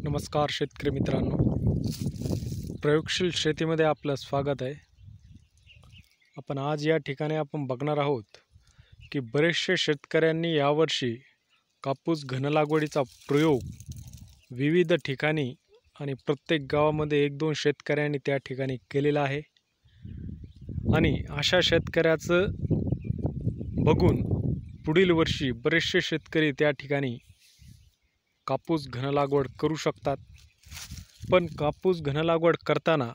नमस्कार शेतकरी मित्रांनो, प्रयोगशील शेतीमध्ये आपलं स्वागत आहे। आपण आज या ठिकाणी बघणार आहोत की बरेचसे शेतकऱ्यांनी यावर्षी कापूस घन लागवडीचा प्रयोग विविध ठिकाणी आणि प्रत्येक गावामध्ये 1-2 शेतकऱ्यांनी त्या ठिकाणी केलेला आहे। आणि अशा शेतकऱ्याचं बघून पुढील वर्षी बरेचसे शेतकरी त्या ठिकाणी कापूस घन लागवड करू शकतात। पण कापूस घन लागवड करताना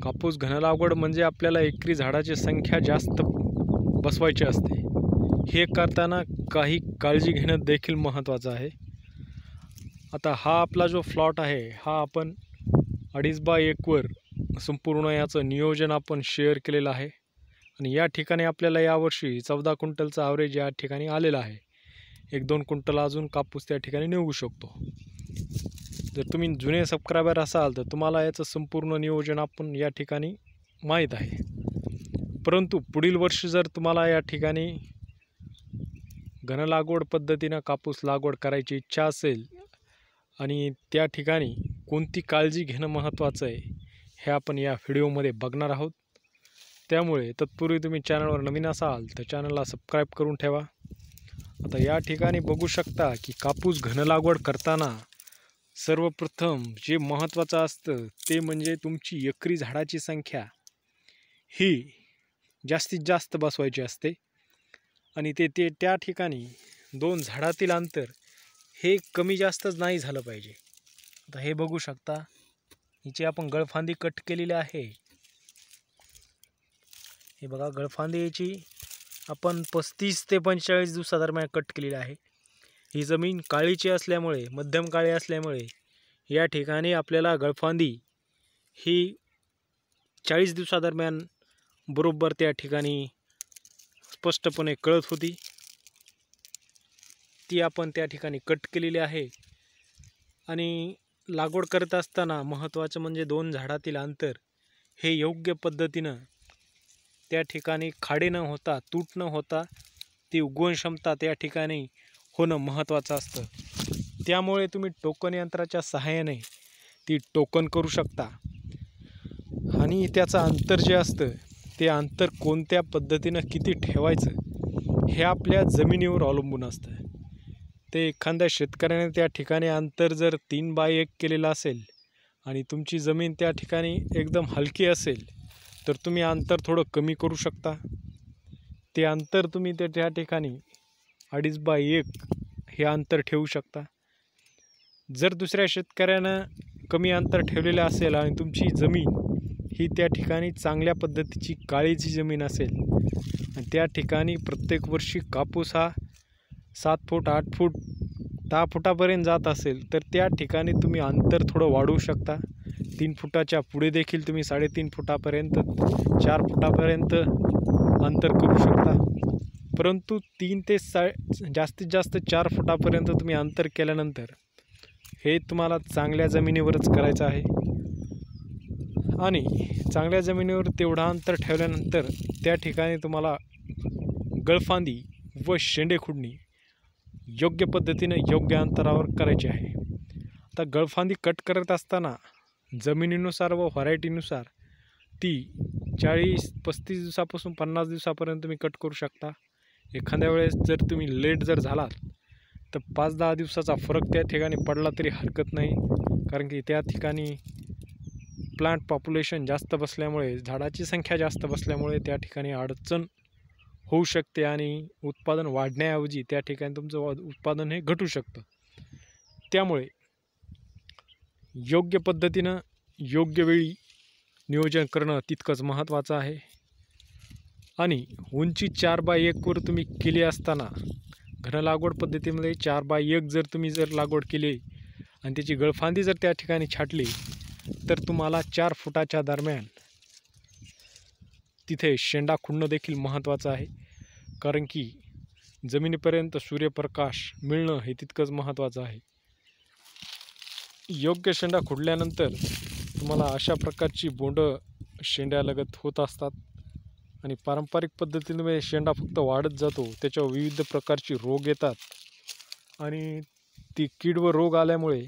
कापूस घन लागवड म्हणजे आपल्याला एकरी झाडाची संख्या जास्त बसवायची असते। हे करताना काही काळजी घेणं देखील महत्त्वाचं आहे। आता हा आपला जो प्लॉट आहे हा आपण 2.5x1 वर संपूर्ण याचं नियोजन आपण शेअर केलेलं आहे। आणि या ठिकाणी आपल्याला यावर्षी 14 क्विंटलचा ॲव्हरेज या ठिकाणी आलेला आहे। 1-2 क्विंटल अजून कापूस त्या ठिकाणी निघू शकतो। जर तुम्ही जुने सबस्क्रायबर असाल तर तुम्हाला याचं संपूर्ण नियोजन आपण या ठिकाणी माहीत आहे। परंतु पुढील वर्षी जर तुम्हाला या ठिकाणी घन लागवड पद्धतीने कापूस लागवड करायची इच्छा असेल आणि त्या ठिकाणी कोणती काळजी घेणं महत्त्वाचं आहे हे आपण या व्हिडिओमध्ये बघणार आहोत। त्यामुळे तत्पूर्वी तुम्ही चॅनलवर नवीन असाल तर चॅनलला सबस्क्राइब करून ठेवा। आता या ठिकाणी बघू शकता की कापूस घन लागवड करताना सर्वप्रथम जे महत्त्वाचं असतं ते म्हणजे तुमची एकरी झाडाची संख्या ही जास्तीत जास्त बसवायची असते। आणि ते त्या ठिकाणी 2 झाडातील अंतर हे कमी जास्तच नाही झालं पाहिजे। आता हे बघू शकता, हिची आपण गळफांदी कट केलेली आहे। हे बघा, गळफांदी याची आपण 35 ते 45 दिवसादरम्यान कट केलेली आहे। ही जमीन काळीची असल्यामुळे, मध्यम काळी असल्यामुळे या ठिकाणी आपल्याला गळफांदी ही 40 दिवसादरम्यान बरोबर त्या ठिकाणी स्पष्टपणे कळत होती। ती आपण त्या ठिकाणी कट केलेली आहे। आणि लागवड करत असताना महत्त्वाचं म्हणजे 2 झाडातील अंतर हे योग्य पद्धतीनं त्या ठिकाणी खाडे न होता, तूट न होता ती उगवण क्षमता त्या ठिकाणी होणं महत्त्वाचं असतं। त्यामुळे तुम्ही टोकन यंत्राच्या सहाय्याने ती टोकन करू शकता। आणि त्याचं अंतर जे असतं ते अंतर कोणत्या पद्धतीनं किती ठेवायचं हे आपल्या जमिनीवर अवलंबून असतं। ते एखाद्या शेतकऱ्याने त्या ठिकाणी अंतर जर 3x1 केलेलं असेल आणि तुमची जमीन त्या ठिकाणी एकदम हलकी असेल तर तुम्ही अंतर थोडं कमी करू शकता। ते अंतर तुम्ही त्या ठिकाणी 2.5x1 हे अंतर ठेवू शकता। जर दुसऱ्या शेतकऱ्यानं कमी अंतर ठेवलेलं असेल आणि तुमची जमीन ही त्या ठिकाणी चांगल्या पद्धतीची काळीची जमीन असेल आणि त्या ठिकाणी प्रत्येक वर्षी कापूस हा 7 फूट 8 फूट 10 फुटापर्यंत जात असेल तर त्या ठिकाणी तुम्ही अंतर थोडं वाढवू शकता। 3 फुटाच्या पुढे देखील तुम्ही 3.5 फुटापर्यंत 4 फुटापर्यंत अंतर करू शकता। परंतु 3 ते जास्तीत जास्त 4 फुटापर्यंत तुम्ही अंतर केल्यानंतर हे तुम्हाला चांगल्या जमिनीवरच करायचं आहे। आणि चांगल्या जमिनीवर तेवढा अंतर ठेवल्यानंतर त्या ठिकाणी तुम्हाला गळफांदी व शेंडे खुडणी योग्य पद्धतीने योग्य अंतरावर करायची आहे। आता गळफांदी कट करत असताना जमिनीनुसार व व्हरायटीनुसार ती 40-35 दिवसापासून 50 दिवसापर्यंत तुम्ही कट करू शकता। एखाद्या वेळेस जर तुम्ही लेट झालात तर 5-10 दिवसाचा फरक त्या ठिकाणी पडला तरी हरकत नाही, कारण की त्या ठिकाणी प्लांट पॉप्युलेशन जास्त बसल्यामुळे, झाडाची संख्या जास्त बसल्यामुळे त्या ठिकाणी अडचण होऊ शकते आणि उत्पादन वाढण्याऐवजी त्या ठिकाणी तुमचं उत्पादन हे घटू शकतं। त्यामुळे योग्य पद्धतीनं योग्य वेळी नियोजन करणं तितकंच महत्त्वाचं आहे। आणि उंची 4x1 वर तुम्ही केली असताना घन लागवड पद्धतीमध्ये 4x1 जर लागवड केली आणि त्याची गळफांदी जर त्या ठिकाणी छाटली तर तुम्हाला 4 फुटाच्या दरम्यान तिथे शेंडा खुडणं देखील महत्त्वाचं आहे, कारण की जमिनीपर्यंत सूर्यप्रकाश मिळणं हे तितकंच महत्त्वाचं आहे। योग्य शेंडा खुडल्यानंतर तुम्हाला अशा प्रकारची बोंडं शेंड्यालगत होत असतात। आणि पारंपरिक पद्धतीने शेंडा फक्त वाढत जातो, त्याच्यावर विविध प्रकारची रोग येतात आणि ती कीड व रोग आल्यामुळे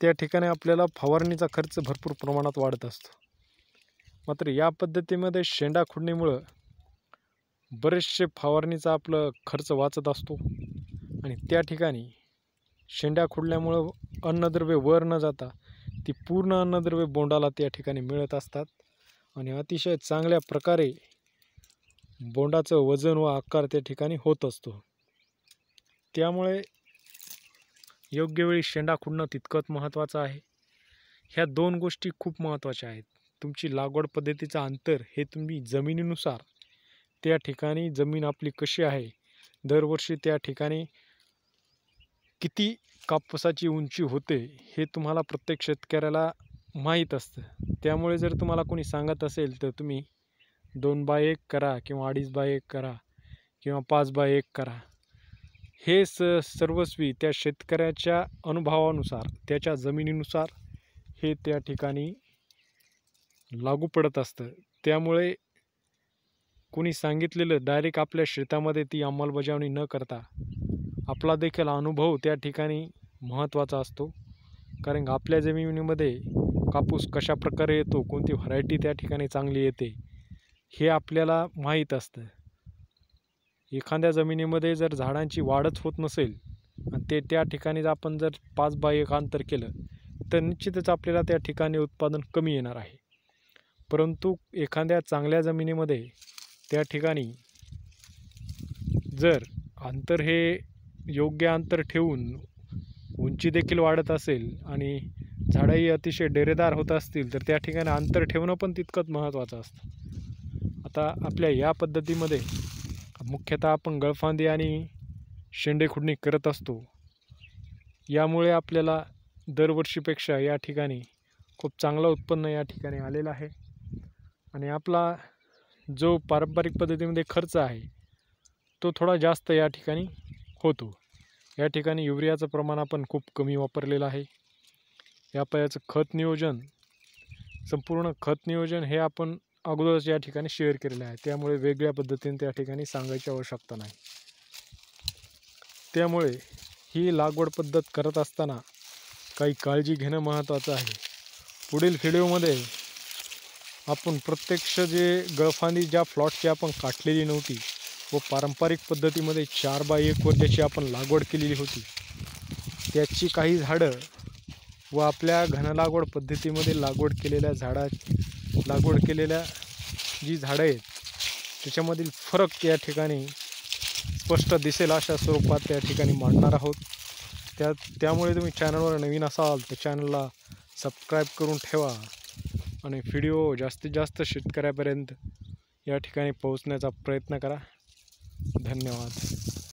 त्या ठिकाणी आपल्याला फवारणीचा खर्च भरपूर प्रमाणात वाढत असतो. मात्र या पद्धतीमध्ये शेंडा खुडणीमुळं बरेचसे फवारणीचा आपलं खर्च वाचत असतो आणि त्या ठिकाणी शेंड्या खुडल्यामुळं अन्नद्रव्य वर न जाता ती पूर्ण अन्नद्रव्य बोंडाला त्या ठिकाणी मिळत असतात आणि अतिशय चांगल्या प्रकारे बोंडाचं वजन व आकार त्या ठिकाणी होत असतो. त्यामुळे योग्य वेळी शेंडा खुडणं तितकंच महत्त्वाचं आहे. ह्या दोन गोष्टी खूप महत्त्वाच्या आहेत. तुमची लागवड पद्धतीचं अंतर हे तुम्ही जमिनीनुसार त्या ठिकाणी जमीन आपली कशी आहे, दरवर्षी त्या ठिकाणी किती कापसाची उंची होते हे तुम्हाला प्रत्येक शेतकऱ्याला माहीत असतं. त्यामुळे जर तुम्हाला कोणी सांगत असेल तर तुम्ही 2x1 करा किंवा 2.5x1 करा किंवा 5x1 करा. हे सर्वस्वी त्या शेतकऱ्याच्या अनुभवानुसार त्याच्या जमिनीनुसार हे त्या ठिकाणी लागू पडत असतं. त्यामुळे कोणी सांगितलेलं डायरेक्ट आपल्या शेतामध्ये ती अंमलबजावणी न करता आपला देखील अनुभव त्या ठिकाणी महत्त्वाचा असतो. कारण आपल्या जमिनीमध्ये कापूस कशा प्रकारे येतो, कोणती व्हरायटी त्या ठिकाणी चांगली येते हे आपल्याला माहीत असतं. एखाद्या जमिनीमध्ये जर झाडांची वाढच होत नसेल आणि त्या ठिकाणी आपण जर 5x1 अंतर केलं तर निश्चितच आपल्याला त्या ठिकाणी उत्पादन कमी येणार आहे. परंतु एखाद्या चांगल्या जमिनीमध्ये त्या ठिकाणी जर अंतर हे योग्य अंतर ठेवून उंची देखील वाढत असेल आणि झाडंही अतिशय डेरेदार होत असतील तर त्या ठिकाणी अंतर ठेवणं पण तितकंच महत्त्वाचं असतं. आता आपल्या या पद्धतीमध्ये मुख्यतः आपण गळफांदी आणि शेंडे खुडणी करत असतो. यामुळे आपल्याला दरवर्षीपेक्षा या ठिकाणी खूप चांगलं उत्पन्न या ठिकाणी आलेलं आहे आणि आपला जो पारंपरिक पद्धतीमध्ये खर्च आहे तो थोडा जास्त या ठिकाणी होतो. या ठिकाणी युरियाचं प्रमाण आपण खूप कमी वापरलेलं आहे. या पायाचं खत नियोजन, संपूर्ण खत नियोजन हे आपण अगोदरच या ठिकाणी शेअर केलेलं आहे. त्यामुळे वेगळ्या पद्धतीने त्या ठिकाणी सांगायची आवश्यकता नाही. त्यामुळे ही लागवड पद्धत करत असताना काही काळजी घेणं महत्त्वाचं आहे. पुढील व्हिडिओमध्ये आपण प्रत्यक्ष जे गळफांदी ज्या प्लॉटची आपण काटलेली नव्हती व पारंपरिक पद्धतीमध्ये 4x1 वर ज्याची आपण लागवड केलेली होती त्याची काही झाडं व आपल्या घनलागवड पद्धतीमध्ये लागवड केलेल्या जी झाडं आहेत त्याच्यामधील फरक या ठिकाणी स्पष्ट दिसेल अशा स्वरूपात त्या ठिकाणी मांडणार आहोत. त्यामुळे तुम्ही चॅनलवर नवीन असाल तर चॅनलला सबस्क्राईब करून ठेवा आणि व्हिडिओ जास्तीत जास्त शेतकऱ्यापर्यंत या ठिकाणी पोहोचण्याचा प्रयत्न करा. धन्यवाद.